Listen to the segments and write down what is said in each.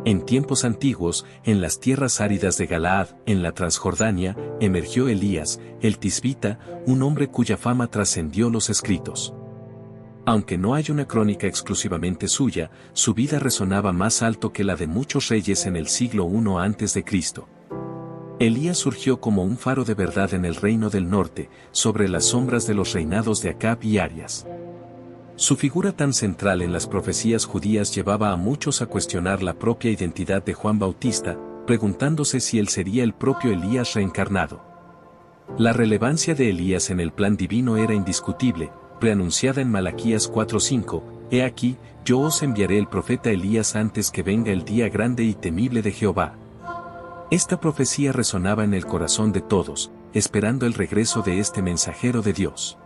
En tiempos antiguos, en las tierras áridas de Galaad, en la Transjordania, emergió Elías, el tisbita, un hombre cuya fama trascendió los escritos. Aunque no hay una crónica exclusivamente suya, su vida resonaba más alto que la de muchos reyes en el siglo I a.C. Elías surgió como un faro de verdad en el reino del norte, sobre las sombras de los reinados de Acab y Arias. Su figura tan central en las profecías judías llevaba a muchos a cuestionar la propia identidad de Juan Bautista, preguntándose si él sería el propio Elías reencarnado. La relevancia de Elías en el plan divino era indiscutible, preanunciada en Malaquías 4:5, «He aquí, yo os enviaré el profeta Elías antes que venga el día grande y temible de Jehová». Esta profecía resonaba en el corazón de todos, esperando el regreso de este mensajero de Dios.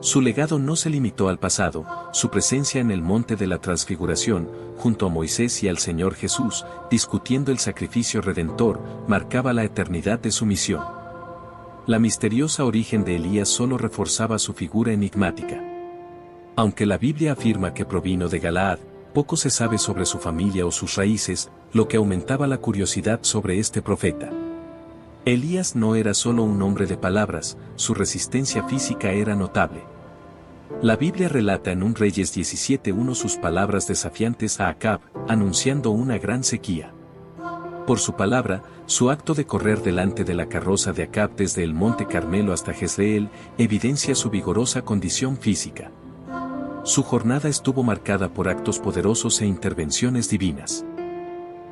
Su legado no se limitó al pasado, su presencia en el monte de la transfiguración, junto a Moisés y al Señor Jesús, discutiendo el sacrificio redentor, marcaba la eternidad de su misión. La misteriosa origen de Elías solo reforzaba su figura enigmática. Aunque la Biblia afirma que provino de Galaad, poco se sabe sobre su familia o sus raíces, lo que aumentaba la curiosidad sobre este profeta. Elías no era solo un hombre de palabras, su resistencia física era notable. La Biblia relata en 1 Reyes 17:1 sus palabras desafiantes a Acab, anunciando una gran sequía. Por su palabra, su acto de correr delante de la carroza de Acab desde el monte Carmelo hasta Jezreel, evidencia su vigorosa condición física. Su jornada estuvo marcada por actos poderosos e intervenciones divinas.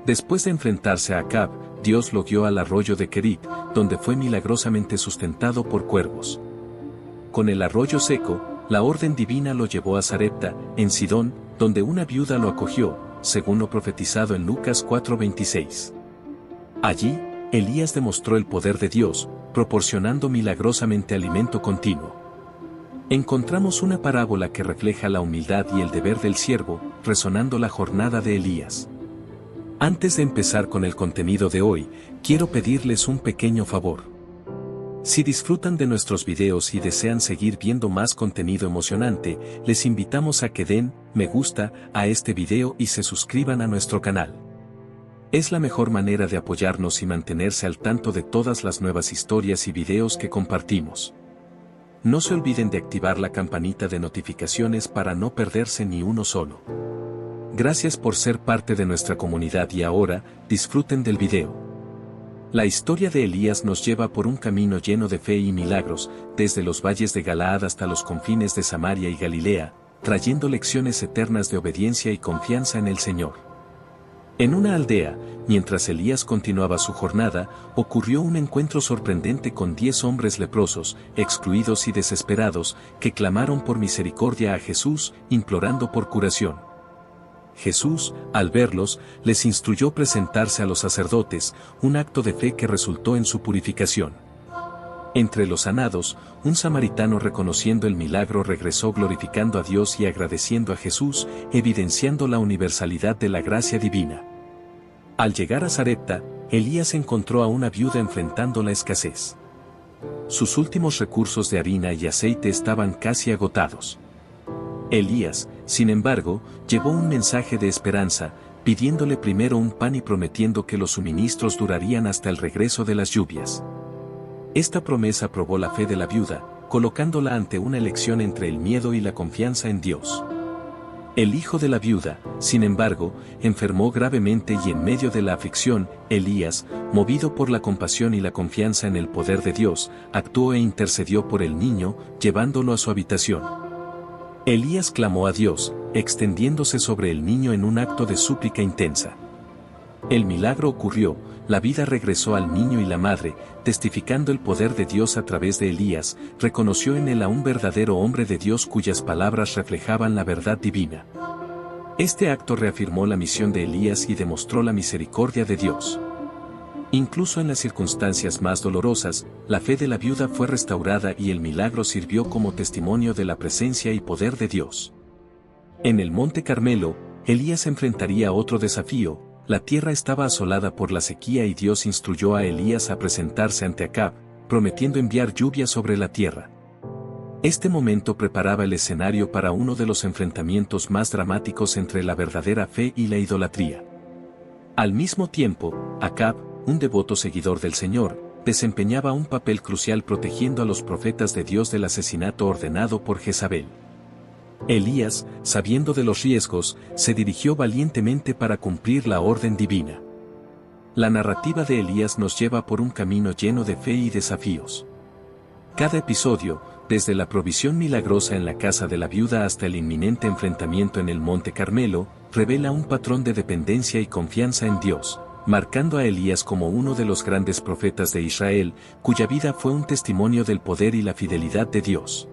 Después de enfrentarse a Acab, Dios lo guió al arroyo de Kerit, donde fue milagrosamente sustentado por cuervos. Con el arroyo seco, la orden divina lo llevó a Sarepta, en Sidón, donde una viuda lo acogió, según lo profetizado en Lucas 4:26. Allí, Elías demostró el poder de Dios, proporcionando milagrosamente alimento continuo. Encontramos una parábola que refleja la humildad y el deber del siervo, resonando la jornada de Elías. Antes de empezar con el contenido de hoy, quiero pedirles un pequeño favor. Si disfrutan de nuestros videos y desean seguir viendo más contenido emocionante, les invitamos a que den me gusta a este video y se suscriban a nuestro canal. Es la mejor manera de apoyarnos y mantenerse al tanto de todas las nuevas historias y videos que compartimos. No se olviden de activar la campanita de notificaciones para no perderse ni uno solo. Gracias por ser parte de nuestra comunidad y ahora, disfruten del video. La historia de Elías nos lleva por un camino lleno de fe y milagros, desde los valles de Galaad hasta los confines de Samaria y Galilea, trayendo lecciones eternas de obediencia y confianza en el Señor. En una aldea, mientras Elías continuaba su jornada, ocurrió un encuentro sorprendente con 10 hombres leprosos, excluidos y desesperados, que clamaron por misericordia a Jesús, implorando por curación. Jesús, al verlos, les instruyó presentarse a los sacerdotes, un acto de fe que resultó en su purificación. Entre los sanados, un samaritano reconociendo el milagro regresó glorificando a Dios y agradeciendo a Jesús, evidenciando la universalidad de la gracia divina. Al llegar a Sarepta, Elías encontró a una viuda enfrentando la escasez. Sus últimos recursos de harina y aceite estaban casi agotados. Elías, sin embargo, llevó un mensaje de esperanza, pidiéndole primero un pan y prometiendo que los suministros durarían hasta el regreso de las lluvias. Esta promesa probó la fe de la viuda, colocándola ante una elección entre el miedo y la confianza en Dios. El hijo de la viuda, sin embargo, enfermó gravemente y en medio de la aflicción, Elías, movido por la compasión y la confianza en el poder de Dios, actuó e intercedió por el niño, llevándolo a su habitación. Elías clamó a Dios, extendiéndose sobre el niño en un acto de súplica intensa. El milagro ocurrió, la vida regresó al niño y la madre, testificando el poder de Dios a través de Elías, reconoció en él a un verdadero hombre de Dios cuyas palabras reflejaban la verdad divina. Este acto reafirmó la misión de Elías y demostró la misericordia de Dios. Incluso en las circunstancias más dolorosas, la fe de la viuda fue restaurada y el milagro sirvió como testimonio de la presencia y poder de Dios. En el monte Carmelo, Elías enfrentaría otro desafío. La tierra estaba asolada por la sequía y Dios instruyó a Elías a presentarse ante Acab, prometiendo enviar lluvia sobre la tierra. Este momento preparaba el escenario para uno de los enfrentamientos más dramáticos entre la verdadera fe y la idolatría. Al mismo tiempo, Acab, un devoto seguidor del Señor, desempeñaba un papel crucial protegiendo a los profetas de Dios del asesinato ordenado por Jezabel. Elías, sabiendo de los riesgos, se dirigió valientemente para cumplir la orden divina. La narrativa de Elías nos lleva por un camino lleno de fe y desafíos. Cada episodio, desde la provisión milagrosa en la casa de la viuda hasta el inminente enfrentamiento en el Monte Carmelo, revela un patrón de dependencia y confianza en Dios, marcando a Elías como uno de los grandes profetas de Israel, cuya vida fue un testimonio del poder y la fidelidad de Dios.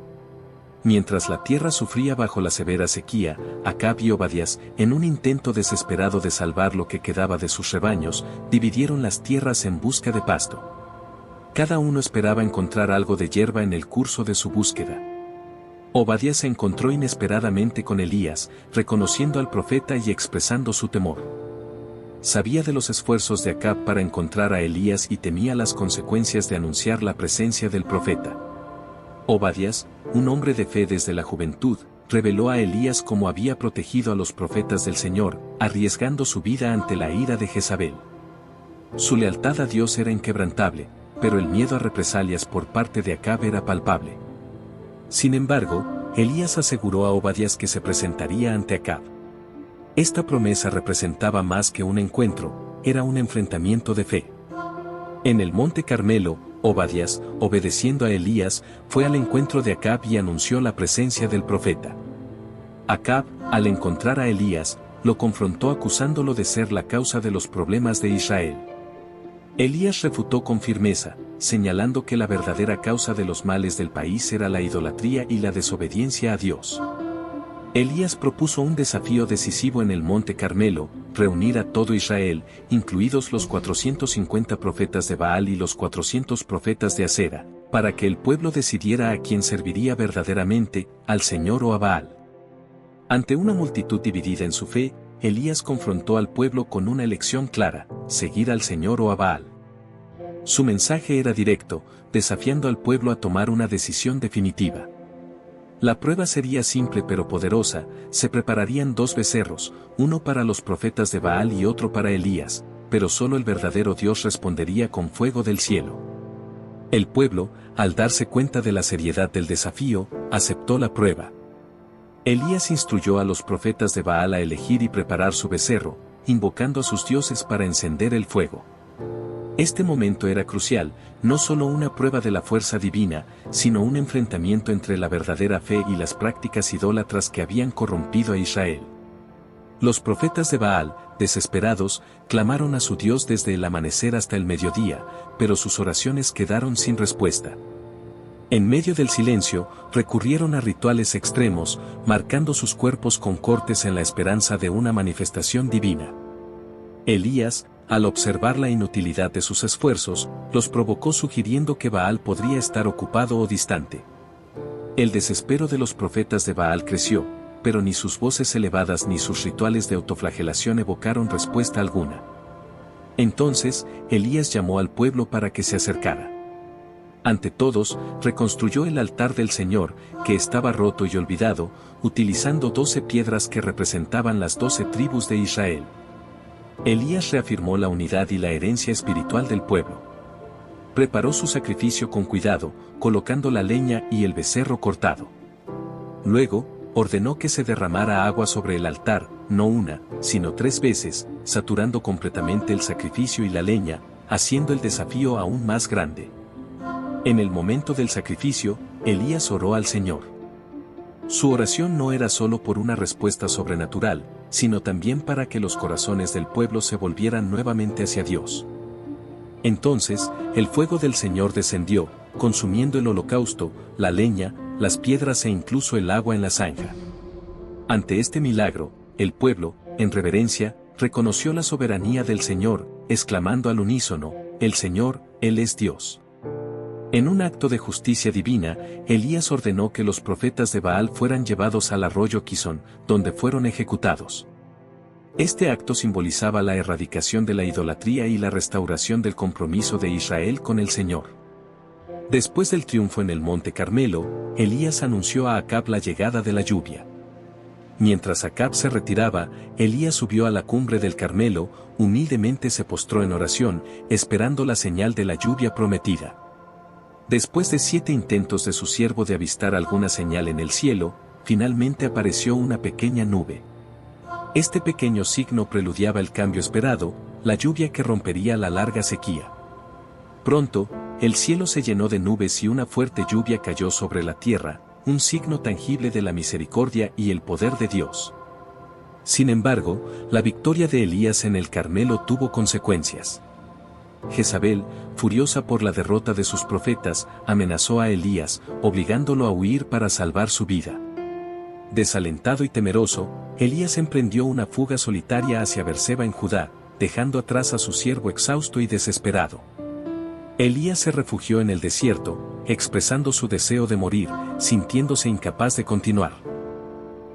Mientras la tierra sufría bajo la severa sequía, Acab y Obadías, en un intento desesperado de salvar lo que quedaba de sus rebaños, dividieron las tierras en busca de pasto. Cada uno esperaba encontrar algo de hierba en el curso de su búsqueda. Obadías se encontró inesperadamente con Elías, reconociendo al profeta y expresando su temor. Sabía de los esfuerzos de Acab para encontrar a Elías y temía las consecuencias de anunciar la presencia del profeta. Obadías, un hombre de fe desde la juventud, reveló a Elías cómo había protegido a los profetas del Señor, arriesgando su vida ante la ira de Jezabel. Su lealtad a Dios era inquebrantable, pero el miedo a represalias por parte de Acab era palpable. Sin embargo, Elías aseguró a Obadías que se presentaría ante Acab. Esta promesa representaba más que un encuentro, era un enfrentamiento de fe. En el Monte Carmelo, Obadías, obedeciendo a Elías, fue al encuentro de Acab y anunció la presencia del profeta. Acab, al encontrar a Elías, lo confrontó acusándolo de ser la causa de los problemas de Israel. Elías refutó con firmeza, señalando que la verdadera causa de los males del país era la idolatría y la desobediencia a Dios. Elías propuso un desafío decisivo en el Monte Carmelo, reunir a todo Israel, incluidos los 450 profetas de Baal y los 400 profetas de Asera, para que el pueblo decidiera a quién serviría verdaderamente, al Señor o a Baal. Ante una multitud dividida en su fe, Elías confrontó al pueblo con una elección clara: seguir al Señor o a Baal. Su mensaje era directo, desafiando al pueblo a tomar una decisión definitiva. La prueba sería simple pero poderosa: se prepararían 2 becerros, uno para los profetas de Baal y otro para Elías, pero solo el verdadero Dios respondería con fuego del cielo. El pueblo, al darse cuenta de la seriedad del desafío, aceptó la prueba. Elías instruyó a los profetas de Baal a elegir y preparar su becerro, invocando a sus dioses para encender el fuego. Este momento era crucial, no solo una prueba de la fuerza divina, sino un enfrentamiento entre la verdadera fe y las prácticas idólatras que habían corrompido a Israel. Los profetas de Baal, desesperados, clamaron a su Dios desde el amanecer hasta el mediodía, pero sus oraciones quedaron sin respuesta. En medio del silencio, recurrieron a rituales extremos, marcando sus cuerpos con cortes en la esperanza de una manifestación divina. Elías, al observar la inutilidad de sus esfuerzos, los provocó sugiriendo que Baal podría estar ocupado o distante. El desespero de los profetas de Baal creció, pero ni sus voces elevadas ni sus rituales de autoflagelación evocaron respuesta alguna. Entonces, Elías llamó al pueblo para que se acercara. Ante todos, reconstruyó el altar del Señor, que estaba roto y olvidado, utilizando 12 piedras que representaban las 12 tribus de Israel. Elías reafirmó la unidad y la herencia espiritual del pueblo. Preparó su sacrificio con cuidado, colocando la leña y el becerro cortado. Luego, ordenó que se derramara agua sobre el altar, no una, sino 3 veces, saturando completamente el sacrificio y la leña, haciendo el desafío aún más grande. En el momento del sacrificio, Elías oró al Señor. Su oración no era solo por una respuesta sobrenatural, sino también para que los corazones del pueblo se volvieran nuevamente hacia Dios. Entonces, el fuego del Señor descendió, consumiendo el holocausto, la leña, las piedras e incluso el agua en la zanja. Ante este milagro, el pueblo, en reverencia, reconoció la soberanía del Señor, exclamando al unísono: «El Señor, Él es Dios». En un acto de justicia divina, Elías ordenó que los profetas de Baal fueran llevados al arroyo Quizón, donde fueron ejecutados. Este acto simbolizaba la erradicación de la idolatría y la restauración del compromiso de Israel con el Señor. Después del triunfo en el Monte Carmelo, Elías anunció a Acab la llegada de la lluvia. Mientras Acab se retiraba, Elías subió a la cumbre del Carmelo, humildemente se postró en oración, esperando la señal de la lluvia prometida. Después de 7 intentos de su siervo de avistar alguna señal en el cielo, finalmente apareció una pequeña nube. Este pequeño signo preludiaba el cambio esperado, la lluvia que rompería la larga sequía. Pronto, el cielo se llenó de nubes y una fuerte lluvia cayó sobre la tierra, un signo tangible de la misericordia y el poder de Dios. Sin embargo, la victoria de Elías en el Carmelo tuvo consecuencias. Jezabel, furiosa por la derrota de sus profetas, amenazó a Elías, obligándolo a huir para salvar su vida. Desalentado y temeroso, Elías emprendió una fuga solitaria hacia Beerseba en Judá, dejando atrás a su siervo exhausto y desesperado. Elías se refugió en el desierto, expresando su deseo de morir, sintiéndose incapaz de continuar.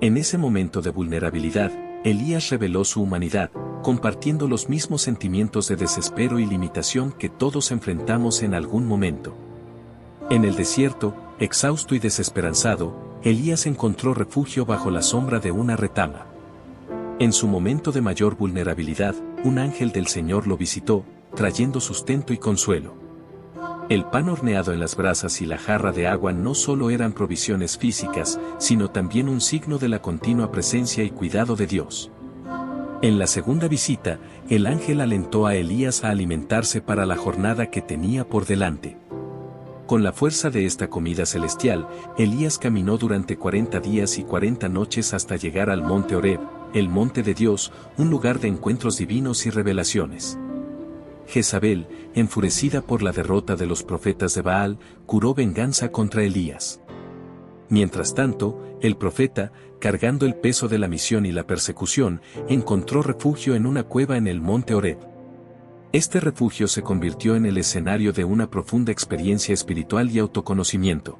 En ese momento de vulnerabilidad, Elías reveló su humanidad, compartiendo los mismos sentimientos de desespero y limitación que todos enfrentamos en algún momento. En el desierto, exhausto y desesperanzado, Elías encontró refugio bajo la sombra de una retama. En su momento de mayor vulnerabilidad, un ángel del Señor lo visitó, trayendo sustento y consuelo. El pan horneado en las brasas y la jarra de agua no solo eran provisiones físicas, sino también un signo de la continua presencia y cuidado de Dios. En la segunda visita, el ángel alentó a Elías a alimentarse para la jornada que tenía por delante. Con la fuerza de esta comida celestial, Elías caminó durante 40 días y 40 noches hasta llegar al monte Horeb, el monte de Dios, un lugar de encuentros divinos y revelaciones. Jezabel, enfurecida por la derrota de los profetas de Baal, juró venganza contra Elías. Mientras tanto, el profeta, cargando el peso de la misión y la persecución, encontró refugio en una cueva en el monte Horeb. Este refugio se convirtió en el escenario de una profunda experiencia espiritual y autoconocimiento.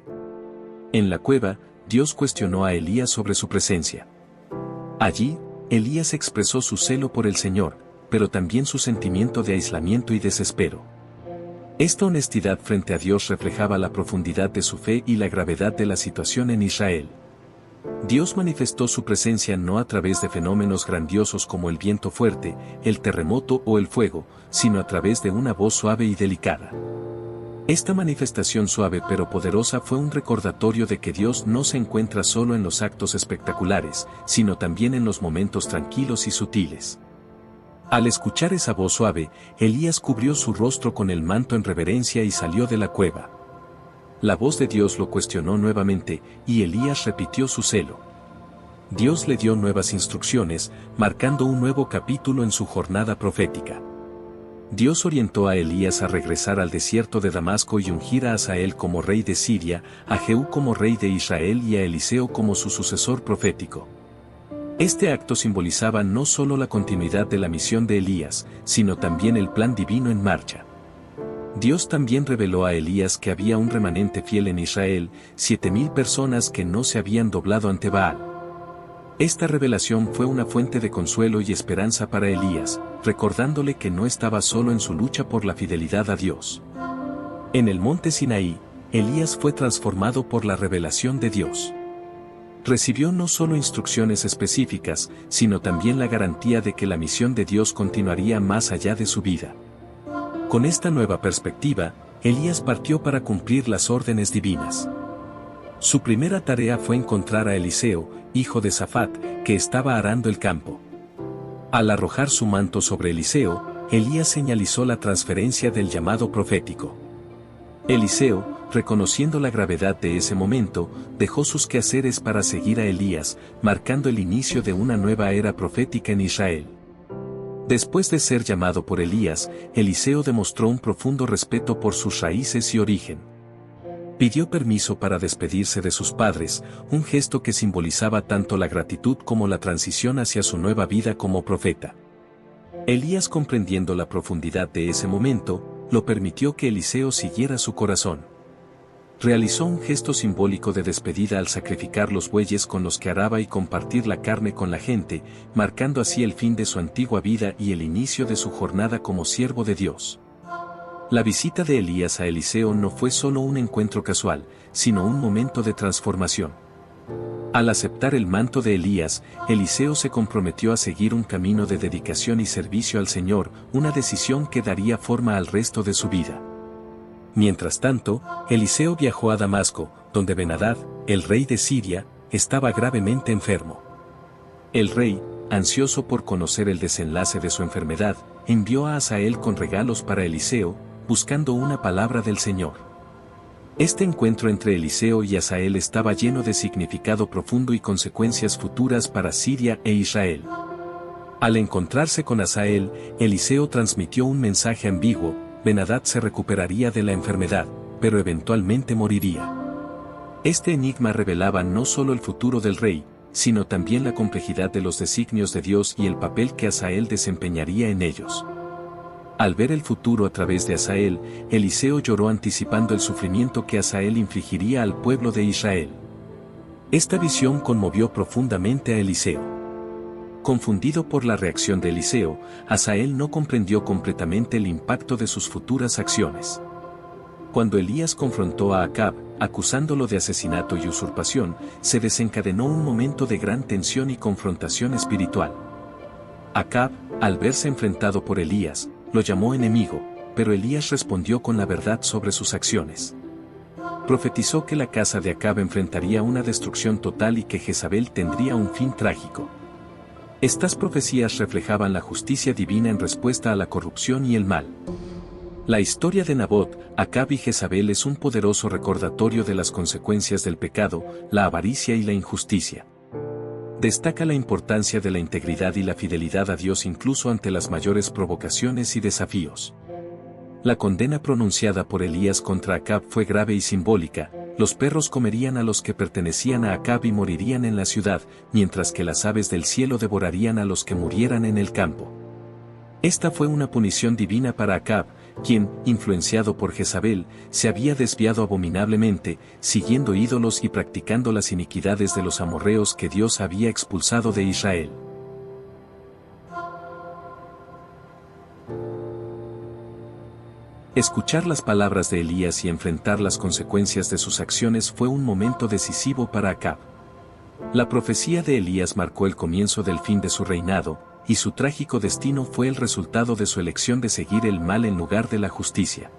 En la cueva, Dios cuestionó a Elías sobre su presencia. Allí, Elías expresó su celo por el Señor, pero también su sentimiento de aislamiento y desespero. Esta honestidad frente a Dios reflejaba la profundidad de su fe y la gravedad de la situación en Israel. Dios manifestó su presencia no a través de fenómenos grandiosos como el viento fuerte, el terremoto o el fuego, sino a través de una voz suave y delicada. Esta manifestación suave pero poderosa fue un recordatorio de que Dios no se encuentra solo en los actos espectaculares, sino también en los momentos tranquilos y sutiles. Al escuchar esa voz suave, Elías cubrió su rostro con el manto en reverencia y salió de la cueva. La voz de Dios lo cuestionó nuevamente, y Elías repitió su celo. Dios le dio nuevas instrucciones, marcando un nuevo capítulo en su jornada profética. Dios orientó a Elías a regresar al desierto de Damasco y ungir a Hazael como rey de Siria, a Jehú como rey de Israel y a Eliseo como su sucesor profético. Este acto simbolizaba no solo la continuidad de la misión de Elías, sino también el plan divino en marcha. Dios también reveló a Elías que había un remanente fiel en Israel, 7,000 personas que no se habían doblado ante Baal. Esta revelación fue una fuente de consuelo y esperanza para Elías, recordándole que no estaba solo en su lucha por la fidelidad a Dios. En el monte Sinaí, Elías fue transformado por la revelación de Dios. Recibió no solo instrucciones específicas, sino también la garantía de que la misión de Dios continuaría más allá de su vida. Con esta nueva perspectiva, Elías partió para cumplir las órdenes divinas. Su primera tarea fue encontrar a Eliseo, hijo de Safat, que estaba arando el campo. Al arrojar su manto sobre Eliseo, Elías señalizó la transferencia del llamado profético. Eliseo, reconociendo la gravedad de ese momento, dejó sus quehaceres para seguir a Elías, marcando el inicio de una nueva era profética en Israel. Después de ser llamado por Elías, Eliseo demostró un profundo respeto por sus raíces y origen. Pidió permiso para despedirse de sus padres, un gesto que simbolizaba tanto la gratitud como la transición hacia su nueva vida como profeta. Elías, comprendiendo la profundidad de ese momento, lo permitió que Eliseo siguiera su corazón. Realizó un gesto simbólico de despedida al sacrificar los bueyes con los que araba y compartir la carne con la gente, marcando así el fin de su antigua vida y el inicio de su jornada como siervo de Dios. La visita de Elías a Eliseo no fue solo un encuentro casual, sino un momento de transformación. Al aceptar el manto de Elías, Eliseo se comprometió a seguir un camino de dedicación y servicio al Señor, una decisión que daría forma al resto de su vida. Mientras tanto, Eliseo viajó a Damasco, donde Ben-Hadad, el rey de Siria, estaba gravemente enfermo. El rey, ansioso por conocer el desenlace de su enfermedad, envió a Hazael con regalos para Eliseo, buscando una palabra del Señor. Este encuentro entre Eliseo y Hazael estaba lleno de significado profundo y consecuencias futuras para Siria e Israel. Al encontrarse con Hazael, Eliseo transmitió un mensaje ambiguo: Ben-Hadad se recuperaría de la enfermedad, pero eventualmente moriría. Este enigma revelaba no solo el futuro del rey, sino también la complejidad de los designios de Dios y el papel que Hazael desempeñaría en ellos. Al ver el futuro a través de Hazael, Eliseo lloró anticipando el sufrimiento que Hazael infligiría al pueblo de Israel. Esta visión conmovió profundamente a Eliseo. Confundido por la reacción de Eliseo, Hazael no comprendió completamente el impacto de sus futuras acciones. Cuando Elías confrontó a Acab, acusándolo de asesinato y usurpación, se desencadenó un momento de gran tensión y confrontación espiritual. Acab, al verse enfrentado por Elías, lo llamó enemigo, pero Elías respondió con la verdad sobre sus acciones. Profetizó que la casa de Acab enfrentaría una destrucción total y que Jezabel tendría un fin trágico. Estas profecías reflejaban la justicia divina en respuesta a la corrupción y el mal. La historia de Nabot, Acab y Jezabel es un poderoso recordatorio de las consecuencias del pecado, la avaricia y la injusticia. Destaca la importancia de la integridad y la fidelidad a Dios incluso ante las mayores provocaciones y desafíos. La condena pronunciada por Elías contra Acab fue grave y simbólica: los perros comerían a los que pertenecían a Acab y morirían en la ciudad, mientras que las aves del cielo devorarían a los que murieran en el campo. Esta fue una punición divina para Acab, quien, influenciado por Jezabel, se había desviado abominablemente, siguiendo ídolos y practicando las iniquidades de los amorreos que Dios había expulsado de Israel. Escuchar las palabras de Elías y enfrentar las consecuencias de sus acciones fue un momento decisivo para Acab. La profecía de Elías marcó el comienzo del fin de su reinado, y su trágico destino fue el resultado de su elección de seguir el mal en lugar de la justicia.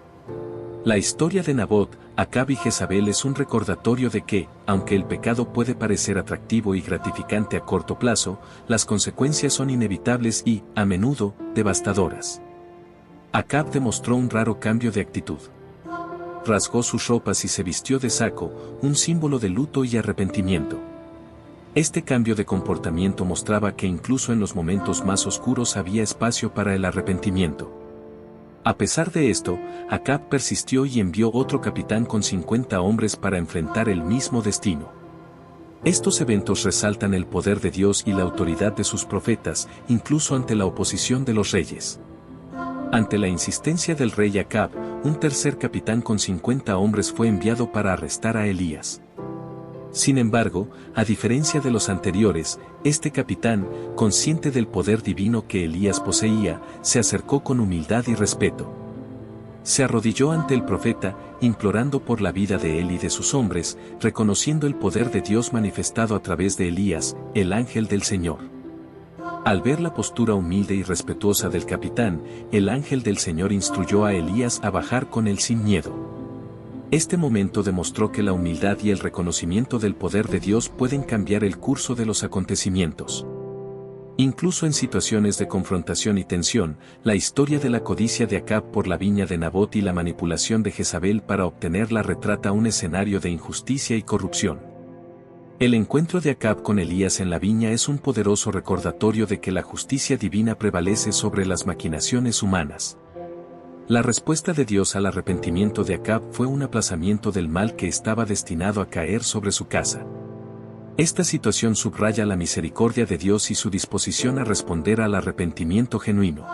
La historia de Nabot, Acab y Jezabel es un recordatorio de que, aunque el pecado puede parecer atractivo y gratificante a corto plazo, las consecuencias son inevitables y, a menudo, devastadoras. Acab demostró un raro cambio de actitud. Rasgó sus ropas y se vistió de saco, un símbolo de luto y arrepentimiento. Este cambio de comportamiento mostraba que incluso en los momentos más oscuros había espacio para el arrepentimiento. A pesar de esto, Acab persistió y envió otro capitán con 50 hombres para enfrentar el mismo destino. Estos eventos resaltan el poder de Dios y la autoridad de sus profetas, incluso ante la oposición de los reyes. Ante la insistencia del rey Acab, un tercer capitán con 50 hombres fue enviado para arrestar a Elías. Sin embargo, a diferencia de los anteriores, este capitán, consciente del poder divino que Elías poseía, se acercó con humildad y respeto. Se arrodilló ante el profeta, implorando por la vida de él y de sus hombres, reconociendo el poder de Dios manifestado a través de Elías, el ángel del Señor. Al ver la postura humilde y respetuosa del capitán, el ángel del Señor instruyó a Elías a bajar con él sin miedo. Este momento demostró que la humildad y el reconocimiento del poder de Dios pueden cambiar el curso de los acontecimientos. Incluso en situaciones de confrontación y tensión, la historia de la codicia de Acab por la viña de Nabot y la manipulación de Jezabel para obtenerla retrata un escenario de injusticia y corrupción. El encuentro de Acab con Elías en la viña es un poderoso recordatorio de que la justicia divina prevalece sobre las maquinaciones humanas. La respuesta de Dios al arrepentimiento de Acab fue un aplazamiento del mal que estaba destinado a caer sobre su casa. Esta situación subraya la misericordia de Dios y su disposición a responder al arrepentimiento genuino.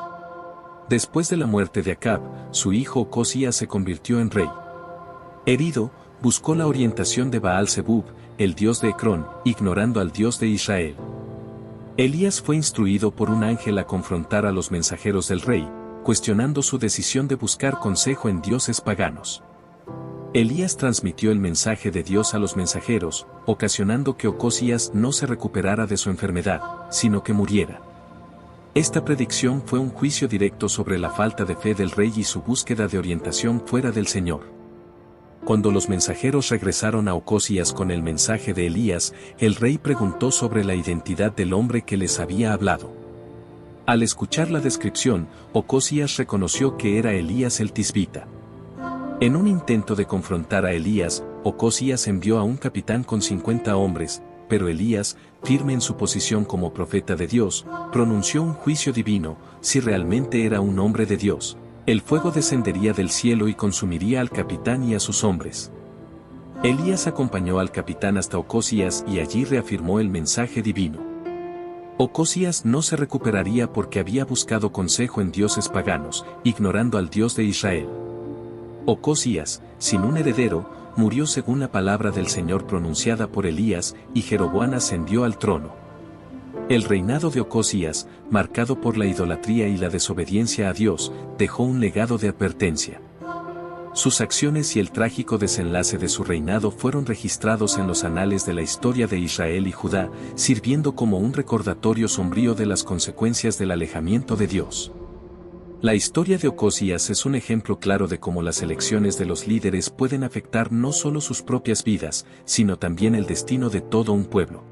Después de la muerte de Acab, su hijo Ocosías se convirtió en rey. Herido, buscó la orientación de Baal-Zebub, el dios de Ecrón, ignorando al Dios de Israel. Elías fue instruido por un ángel a confrontar a los mensajeros del rey, cuestionando su decisión de buscar consejo en dioses paganos. Elías transmitió el mensaje de Dios a los mensajeros, ocasionando que Ocosías no se recuperara de su enfermedad, sino que muriera. Esta predicción fue un juicio directo sobre la falta de fe del rey y su búsqueda de orientación fuera del Señor. Cuando los mensajeros regresaron a Ocosías con el mensaje de Elías, el rey preguntó sobre la identidad del hombre que les había hablado. Al escuchar la descripción, Ocosías reconoció que era Elías el Tisbita. En un intento de confrontar a Elías, Ocosías envió a un capitán con 50 hombres, pero Elías, firme en su posición como profeta de Dios, pronunció un juicio divino: si realmente era un hombre de Dios, el fuego descendería del cielo y consumiría al capitán y a sus hombres. Elías acompañó al capitán hasta Ocosías y allí reafirmó el mensaje divino. Ocosías no se recuperaría porque había buscado consejo en dioses paganos, ignorando al Dios de Israel. Ocosías, sin un heredero, murió según la palabra del Señor pronunciada por Elías, y Jeroboam ascendió al trono. El reinado de Ocosías, marcado por la idolatría y la desobediencia a Dios, dejó un legado de advertencia. Sus acciones y el trágico desenlace de su reinado fueron registrados en los anales de la historia de Israel y Judá, sirviendo como un recordatorio sombrío de las consecuencias del alejamiento de Dios. La historia de Ocosías es un ejemplo claro de cómo las elecciones de los líderes pueden afectar no solo sus propias vidas, sino también el destino de todo un pueblo.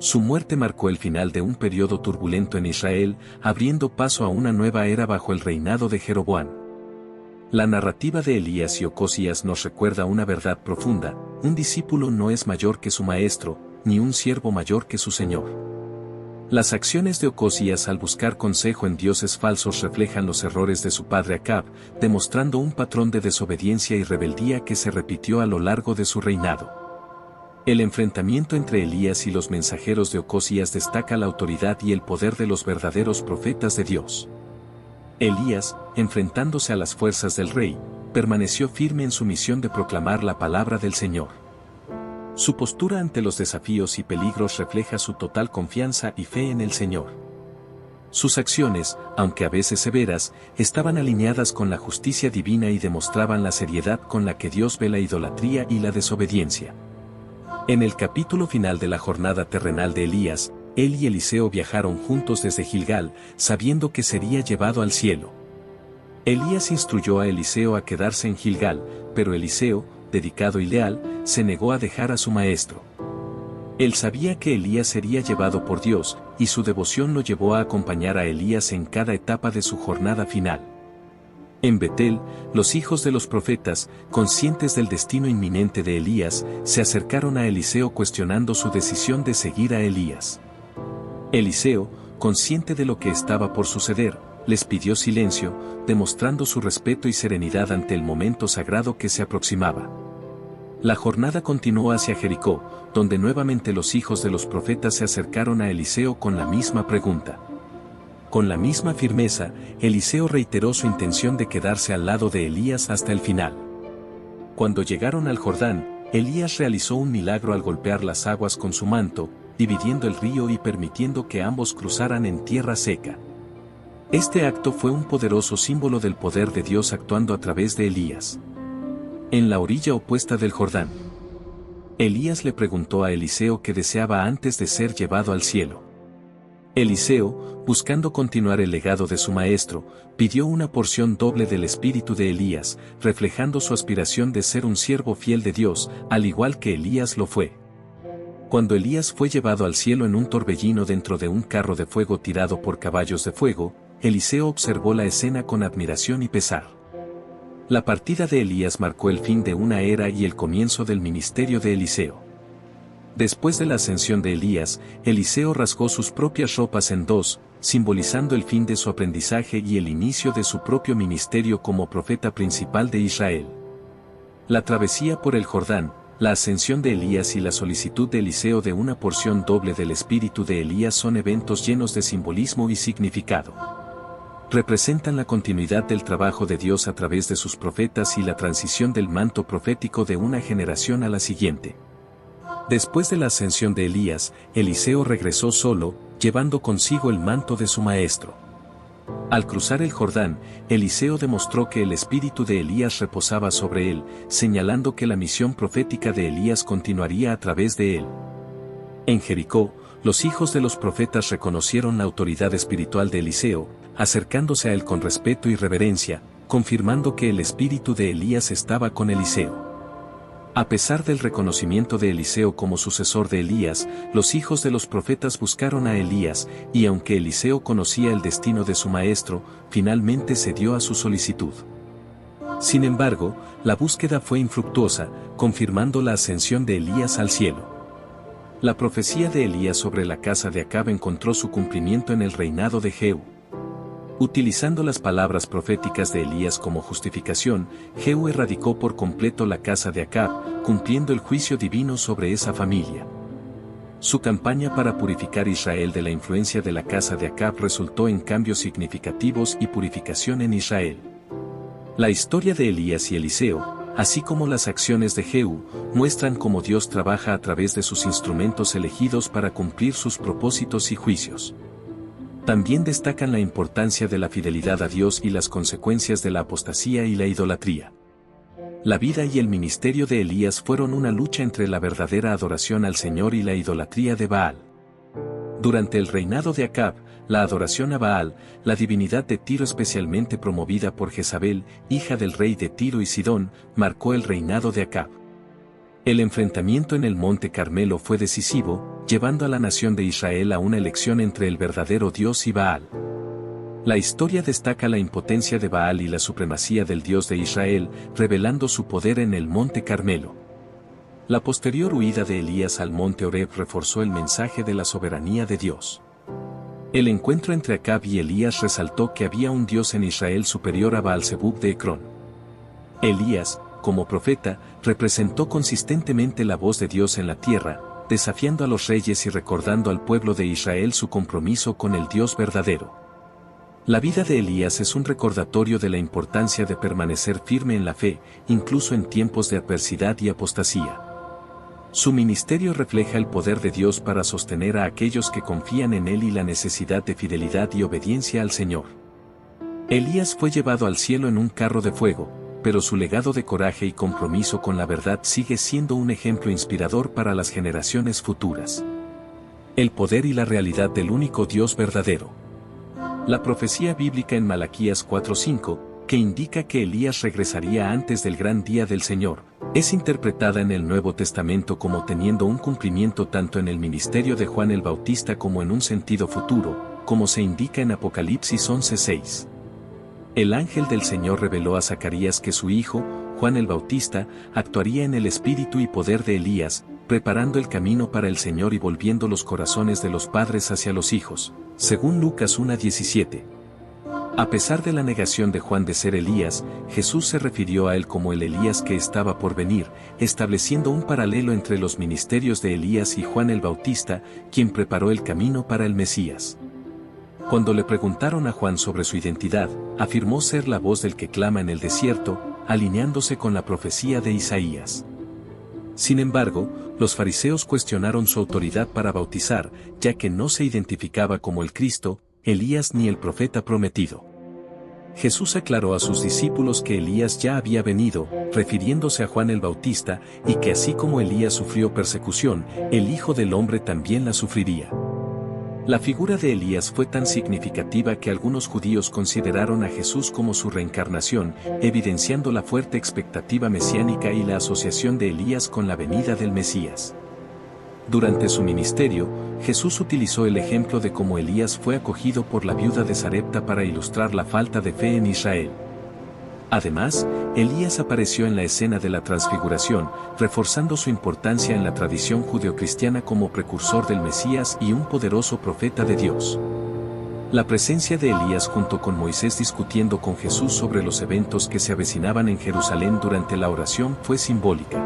Su muerte marcó el final de un periodo turbulento en Israel, abriendo paso a una nueva era bajo el reinado de Jeroboam. La narrativa de Elías y Ocosías nos recuerda una verdad profunda: un discípulo no es mayor que su maestro, ni un siervo mayor que su señor. Las acciones de Ocosías al buscar consejo en dioses falsos reflejan los errores de su padre Acab, demostrando un patrón de desobediencia y rebeldía que se repitió a lo largo de su reinado. El enfrentamiento entre Elías y los mensajeros de Ocosías destaca la autoridad y el poder de los verdaderos profetas de Dios. Elías, enfrentándose a las fuerzas del rey, permaneció firme en su misión de proclamar la palabra del Señor. Su postura ante los desafíos y peligros refleja su total confianza y fe en el Señor. Sus acciones, aunque a veces severas, estaban alineadas con la justicia divina y demostraban la seriedad con la que Dios ve la idolatría y la desobediencia. En el capítulo final de la jornada terrenal de Elías, él y Eliseo viajaron juntos desde Gilgal, sabiendo que sería llevado al cielo. Elías instruyó a Eliseo a quedarse en Gilgal, pero Eliseo, dedicado y leal, se negó a dejar a su maestro. Él sabía que Elías sería llevado por Dios, y su devoción lo llevó a acompañar a Elías en cada etapa de su jornada final. En Betel, los hijos de los profetas, conscientes del destino inminente de Elías, se acercaron a Eliseo cuestionando su decisión de seguir a Elías. Eliseo, consciente de lo que estaba por suceder, les pidió silencio, demostrando su respeto y serenidad ante el momento sagrado que se aproximaba. La jornada continuó hacia Jericó, donde nuevamente los hijos de los profetas se acercaron a Eliseo con la misma pregunta. Con la misma firmeza, Eliseo reiteró su intención de quedarse al lado de Elías hasta el final. Cuando llegaron al Jordán, Elías realizó un milagro al golpear las aguas con su manto, dividiendo el río y permitiendo que ambos cruzaran en tierra seca. Este acto fue un poderoso símbolo del poder de Dios actuando a través de Elías. En la orilla opuesta del Jordán, Elías le preguntó a Eliseo qué deseaba antes de ser llevado al cielo. Eliseo, buscando continuar el legado de su maestro, pidió una porción doble del espíritu de Elías, reflejando su aspiración de ser un siervo fiel de Dios, al igual que Elías lo fue. Cuando Elías fue llevado al cielo en un torbellino dentro de un carro de fuego tirado por caballos de fuego, Eliseo observó la escena con admiración y pesar. La partida de Elías marcó el fin de una era y el comienzo del ministerio de Eliseo. Después de la ascensión de Elías, Eliseo rasgó sus propias ropas en dos, simbolizando el fin de su aprendizaje y el inicio de su propio ministerio como profeta principal de Israel. La travesía por el Jordán, la ascensión de Elías y la solicitud de Eliseo de una porción doble del espíritu de Elías son eventos llenos de simbolismo y significado. Representan la continuidad del trabajo de Dios a través de sus profetas y la transición del manto profético de una generación a la siguiente. Después de la ascensión de Elías, Eliseo regresó solo, llevando consigo el manto de su maestro. Al cruzar el Jordán, Eliseo demostró que el espíritu de Elías reposaba sobre él, señalando que la misión profética de Elías continuaría a través de él. En Jericó, los hijos de los profetas reconocieron la autoridad espiritual de Eliseo, acercándose a él con respeto y reverencia, confirmando que el espíritu de Elías estaba con Eliseo. A pesar del reconocimiento de Eliseo como sucesor de Elías, los hijos de los profetas buscaron a Elías, y aunque Eliseo conocía el destino de su maestro, finalmente cedió a su solicitud. Sin embargo, la búsqueda fue infructuosa, confirmando la ascensión de Elías al cielo. La profecía de Elías sobre la casa de Acab encontró su cumplimiento en el reinado de Jehú. Utilizando las palabras proféticas de Elías como justificación, Jehú erradicó por completo la casa de Acab, cumpliendo el juicio divino sobre esa familia. Su campaña para purificar a Israel de la influencia de la casa de Acab resultó en cambios significativos y purificación en Israel. La historia de Elías y Eliseo, así como las acciones de Jehú, muestran cómo Dios trabaja a través de sus instrumentos elegidos para cumplir sus propósitos y juicios. También destacan la importancia de la fidelidad a Dios y las consecuencias de la apostasía y la idolatría. La vida y el ministerio de Elías fueron una lucha entre la verdadera adoración al Señor y la idolatría de Baal. Durante el reinado de Acab, la adoración a Baal, la divinidad de Tiro especialmente promovida por Jezabel, hija del rey de Tiro y Sidón, marcó el reinado de Acab. El enfrentamiento en el Monte Carmelo fue decisivo, llevando a la nación de Israel a una elección entre el verdadero Dios y Baal. La historia destaca la impotencia de Baal y la supremacía del Dios de Israel, revelando su poder en el Monte Carmelo. La posterior huida de Elías al Monte Horeb reforzó el mensaje de la soberanía de Dios. El encuentro entre Acab y Elías resaltó que había un Dios en Israel superior a Baal-Zebub de Ecrón. Elías, como profeta, representó consistentemente la voz de Dios en la tierra, desafiando a los reyes y recordando al pueblo de Israel su compromiso con el Dios verdadero. La vida de Elías es un recordatorio de la importancia de permanecer firme en la fe, incluso en tiempos de adversidad y apostasía. Su ministerio refleja el poder de Dios para sostener a aquellos que confían en Él y la necesidad de fidelidad y obediencia al Señor. Elías fue llevado al cielo en un carro de fuego, pero su legado de coraje y compromiso con la verdad sigue siendo un ejemplo inspirador para las generaciones futuras. El poder y la realidad del único Dios verdadero. La profecía bíblica en Malaquías 4:5, que indica que Elías regresaría antes del gran día del Señor, es interpretada en el Nuevo Testamento como teniendo un cumplimiento tanto en el ministerio de Juan el Bautista como en un sentido futuro, como se indica en Apocalipsis 11:6. El ángel del Señor reveló a Zacarías que su hijo, Juan el Bautista, actuaría en el espíritu y poder de Elías, preparando el camino para el Señor y volviendo los corazones de los padres hacia los hijos, según Lucas 1:17. A pesar de la negación de Juan de ser Elías, Jesús se refirió a él como el Elías que estaba por venir, estableciendo un paralelo entre los ministerios de Elías y Juan el Bautista, quien preparó el camino para el Mesías. Cuando le preguntaron a Juan sobre su identidad, afirmó ser la voz del que clama en el desierto, alineándose con la profecía de Isaías. Sin embargo, los fariseos cuestionaron su autoridad para bautizar, ya que no se identificaba como el Cristo, Elías ni el profeta prometido. Jesús aclaró a sus discípulos que Elías ya había venido, refiriéndose a Juan el Bautista, y que así como Elías sufrió persecución, el Hijo del Hombre también la sufriría. La figura de Elías fue tan significativa que algunos judíos consideraron a Jesús como su reencarnación, evidenciando la fuerte expectativa mesiánica y la asociación de Elías con la venida del Mesías. Durante su ministerio, Jesús utilizó el ejemplo de cómo Elías fue acogido por la viuda de Sarepta para ilustrar la falta de fe en Israel. Además, Elías apareció en la escena de la transfiguración, reforzando su importancia en la tradición judeocristiana como precursor del Mesías y un poderoso profeta de Dios. La presencia de Elías junto con Moisés discutiendo con Jesús sobre los eventos que se avecinaban en Jerusalén durante la oración fue simbólica.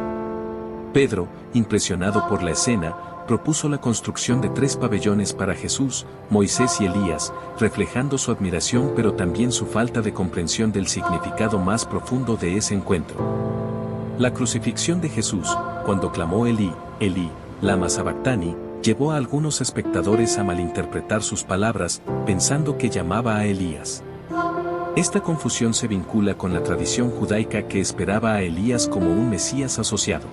Pedro, impresionado por la escena, propuso la construcción de 3 pabellones para Jesús, Moisés y Elías, reflejando su admiración pero también su falta de comprensión del significado más profundo de ese encuentro. La crucifixión de Jesús, cuando clamó Elí, Elí, lama sabactani, llevó a algunos espectadores a malinterpretar sus palabras, pensando que llamaba a Elías. Esta confusión se vincula con la tradición judaica que esperaba a Elías como un Mesías asociado.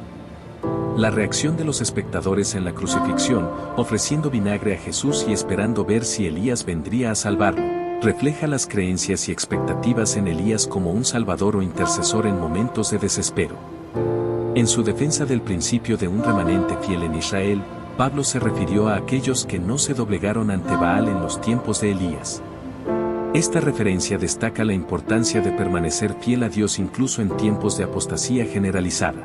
La reacción de los espectadores en la crucifixión, ofreciendo vinagre a Jesús y esperando ver si Elías vendría a salvarlo, refleja las creencias y expectativas en Elías como un salvador o intercesor en momentos de desespero. En su defensa del principio de un remanente fiel en Israel, Pablo se refirió a aquellos que no se doblegaron ante Baal en los tiempos de Elías. Esta referencia destaca la importancia de permanecer fiel a Dios incluso en tiempos de apostasía generalizada.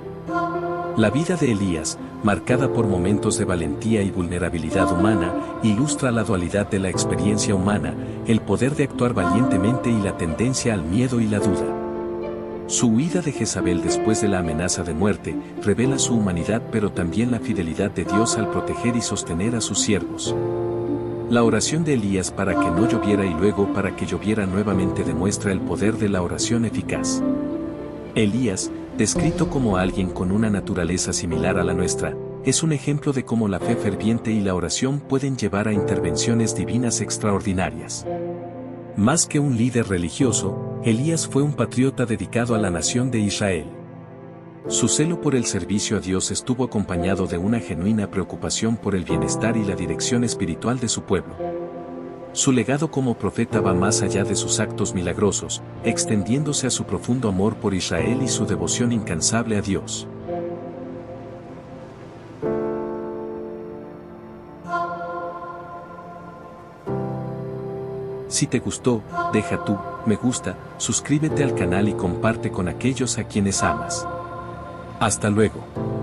La vida de Elías, marcada por momentos de valentía y vulnerabilidad humana, ilustra la dualidad de la experiencia humana, el poder de actuar valientemente y la tendencia al miedo y la duda. Su huida de Jezabel después de la amenaza de muerte revela su humanidad pero también la fidelidad de Dios al proteger y sostener a sus siervos. La oración de Elías para que no lloviera y luego para que lloviera nuevamente demuestra el poder de la oración eficaz. Elías, descrito como alguien con una naturaleza similar a la nuestra, es un ejemplo de cómo la fe ferviente y la oración pueden llevar a intervenciones divinas extraordinarias. Más que un líder religioso, Elías fue un patriota dedicado a la nación de Israel. Su celo por el servicio a Dios estuvo acompañado de una genuina preocupación por el bienestar y la dirección espiritual de su pueblo. Su legado como profeta va más allá de sus actos milagrosos, extendiéndose a su profundo amor por Israel y su devoción incansable a Dios. Si te gustó, deja tu me gusta, suscríbete al canal y comparte con aquellos a quienes amas. Hasta luego.